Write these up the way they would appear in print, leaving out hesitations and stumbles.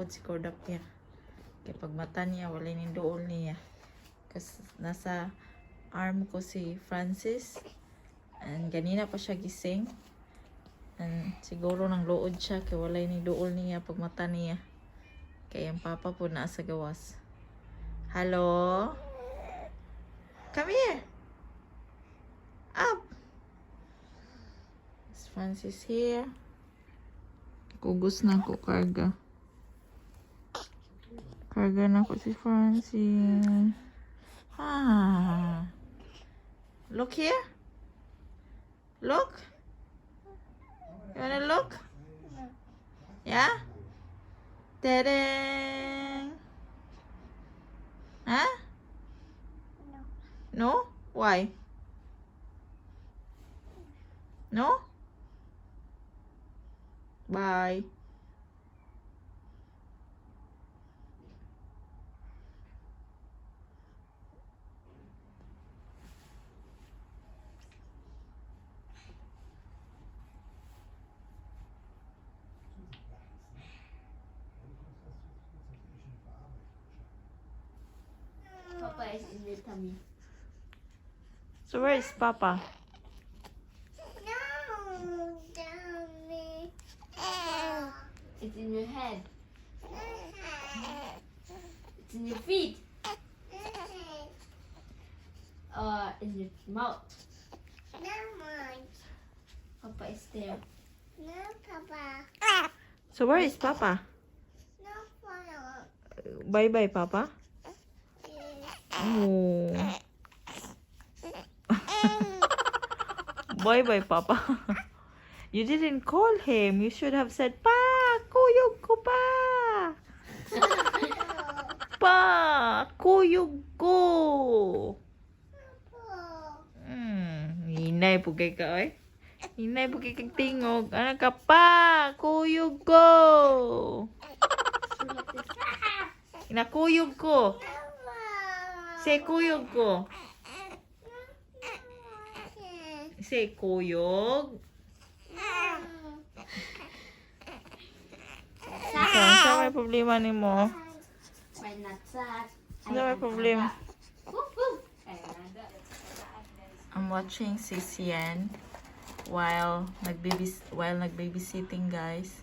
pod si Cordapia. Kaya pag mata niya, wala ning duol niya. Kasi nasa arm ko si Francis. And ganina pa siya gising. And siguro nang luod siya kaya wala ning duol niya pag mata niya. Kaya ang papa po nasa gawas. Hello? Come here. Up. Is Francis here? Kugos na ko karga. Karga na ko si Francis. Ah. Look here. Look. You wanna look? Yeah? Ta-dang. Huh? No? Why? No? Bye. Papa is in the tummy. So where is Papa? No, dummy. It's in your head. It's in your feet. In your mouth. No, Mom. Papa is there. No, Papa. So where is Papa? No, Papa. Bye bye Papa. Oh. Bye bye Papa. You didn't call him. You should have said Pa, kuyog ko pa. Pa, kuyog ko. Hinay po kay ka oy. Hinay po kay kag tingog. Ano ka pa? Kuyog ko. Inakuyog ko. Say kuyog ko. Say kuyog. Sa may problema ni mo? May natsat. Sa may problema? Woof, woof. Ay, nada. I'm watching si Sian while nagbabysitting guys.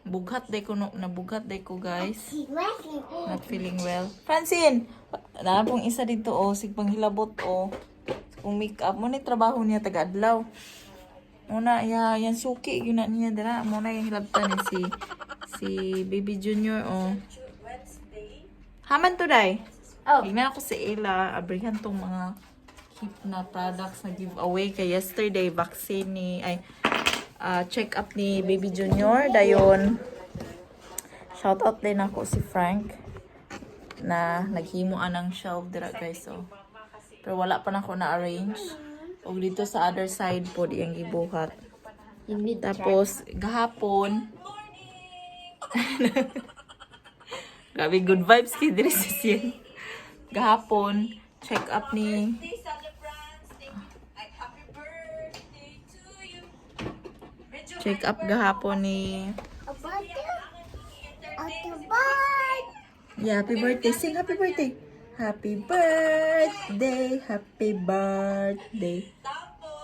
Bughat day ko nabughat day ko guys. Not feeling well. Francine, na pong isa dito sig panghilabot kung make up mo ni trabaho niya taga-adlaw. Muna yan suki yun na niya dira. Muna yung hilabtan ni si Baby Junior Haman to day. Oh. Tingnan ako si Ella, abrihan tong mga hip na products na giveaway kay yesterday vaccine check up ni Baby Junior dayon. Shout out din ako si Frank na naghimuan ng shelf dira guys pero wala pa nako na arrange og dito sa other side po di ang gibuhat. Tapos gahapon grabe good vibes kay diri si Sian. Gahapon check up ni gahapon ni yeah, happy birthday. Sing happy birthday. Happy birthday. Happy birthday.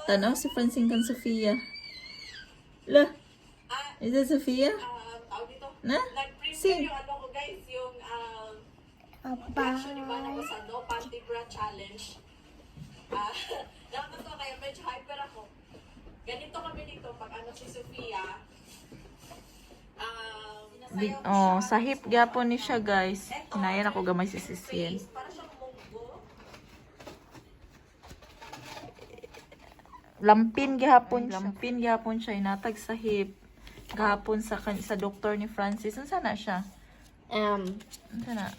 Tanaw si Francine kan Sofia. La. Is that Sofia? Na? Sing. Actually, ba na ko sa no panty bra challenge. Dapat to kaya medyo hyper ako. Ganito kami dito pag si Sofia. Sahip gyapon ni siya guys. Hinayan ako gamay si Sian. Para siyang munggo. Lampin gyapon siya inatag sahip. Gahapon sa doktor ni Francis. Unsa na siya? Unsa na?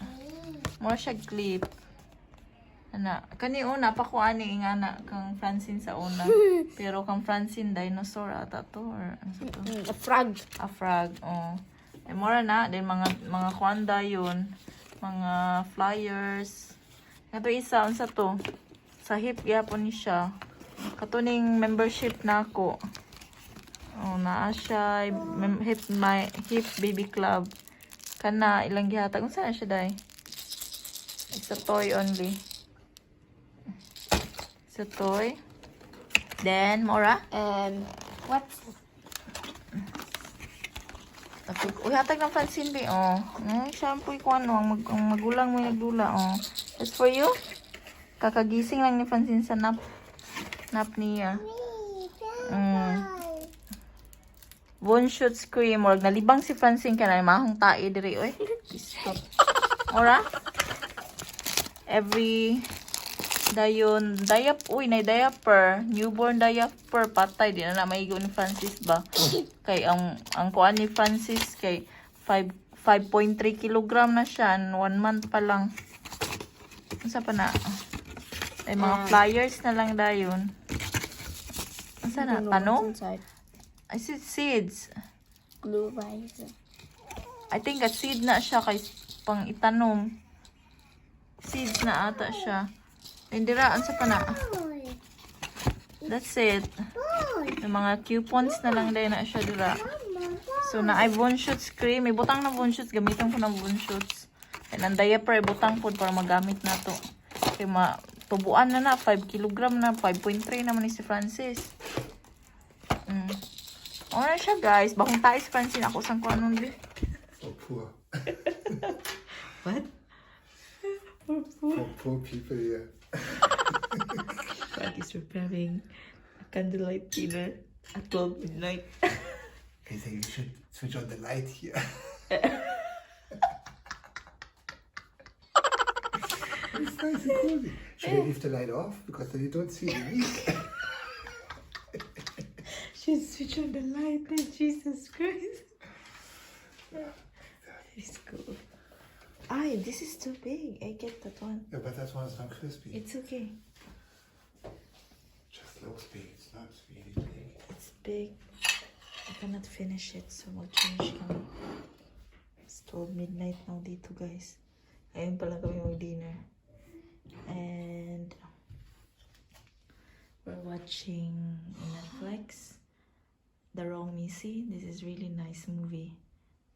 More siya clip. Ana, kani una pa ko ani ingana kang Francine sa una. Pero kang Francine dinosaur ata to or ano sa to? A frog. A frog. Mora na din mga kwanda yun. Mga flyers. Kato isa unsa to? Sa hip gyapon ni siya. Katuning membership na ako. Oh, naa siya. Hip baby club. Kana, ilang gihatag. Kung saan siya, day? It's a toy only. It's a toy. Then, Mora? What's Uy, hatag ng Francine, be. Oh. Shampoo ko ano. Ang magulang mo yung nagdula. Oh. That's for you. Kakagising lang ni Francine sa nap niya. Bone shoots cream. Or nalibang si Francine ka na. Mahong tae diri. Uy, stop. Ora? Every dayon uy na diaper, newborn diaper patay di na maigo ni Francis ba. Kay ang kuan ni Francis kay 5.3 kilogram na siya, 1 month pa lang. Unsa pa na? Ay mga flyers na lang dayon. Unsa na? Tanong? I said seeds. blue rice? I think at seed na siya kay pang itanom. Seeds na ata siya. Indira, ansa pa na? That's it. Yung mga coupons na lang dahil na siya dira. So, na ay bone shoots cream. Ibutang na bone shoots. Gamitan ko ng bone shoots. And ang diaper, ibutang po para magamit na to. Kaya tubuan na 5 kilogram na. 5.3 naman ni si Francis. O na siya, guys. Bakong tayo si Francis. Ako sang ko anong di. For poor. What? For poor people here. Frank is preparing a candlelight dinner at 12 midnight. I think you should switch on the light here. It's nice and cozy. Should I leave the light off? Because then you don't see the meat. Should switch on the light. Jesus Christ. It's cool. Ay, this is too big. I get that one. Yeah, but that one's not crispy. It's okay. Just looks big. It's not really big. It's big. I cannot finish it, so we'll change kami. It's 12 midnight now dito, guys. Ayun pala kami mag-dinner. And we're watching Netflix. The Wrong Missy. This is really nice movie.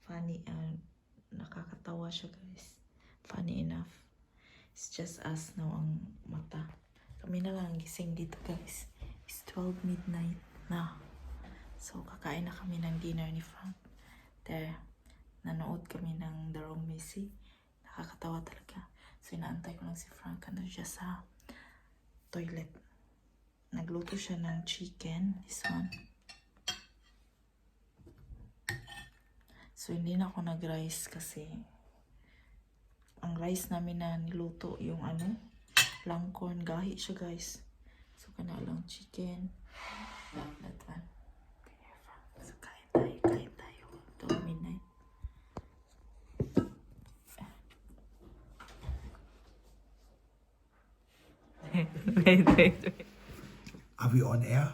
Funny and nakakatawa siya, guys. Funny enough. It's just us now ang mata. Kami na lang gising dito, guys. It's 12 midnight na. So, kakain na kami ng dinner ni Frank. There, nanood kami ng The Wrong Missy. Nakakatawa talaga. So, inaantay ko lang si Frank. Ano siya sa toilet. Nagluto siya ng chicken. This one. So, hindi na ako nag-rice kasi ang rice namin na niluto yung ano, langkorn. Gahi siya, guys. So, kana lang chicken. That one. So, kain tayo. 12 midnight. Wait. Are we on air?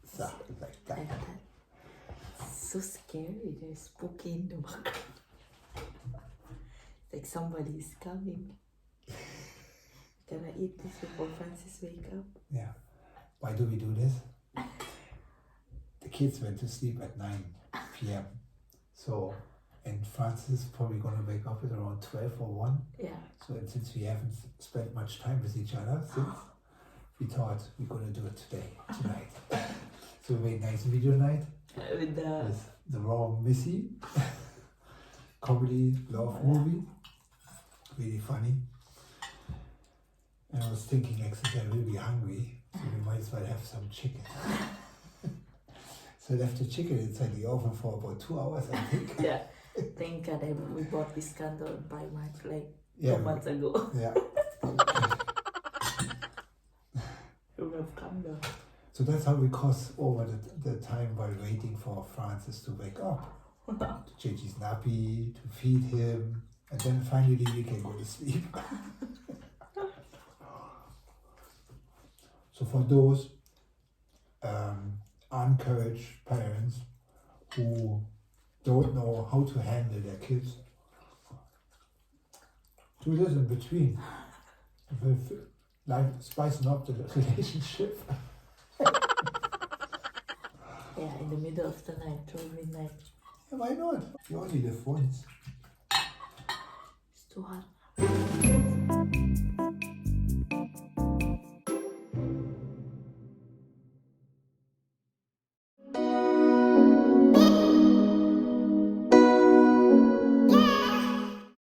So, like that. So scary. There's spooky in the background. Like somebody is coming. Can I eat this before Francis wake up? Yeah. Why do we do this? The kids went to sleep at 9 p.m. So, and Francis is probably going to wake up at around 12 or 1. Yeah. So, and since we haven't spent much time with each other since, we thought we're going to do it tonight. So we made a nice video night With with The Wrong Missy. Comedy, love movie. Really funny. And I was thinking actually I will be hungry, so we might as well have some chicken. So I left the chicken inside the oven for about 2 hours, I think. Yeah. Thank God we bought this candle by March like Yeah, 2 months ago. Yeah. We have candle. So that's how we cross over the time while waiting for Francis to wake up. To change his nappy, to feed him, and then finally we can go to sleep. So for those encouraged parents who don't know how to handle their kids, do this in between. With like spicing up the relationship. Yeah, in the middle of the night, 12 midnight. Yeah, why not? You only live once. It's too hot.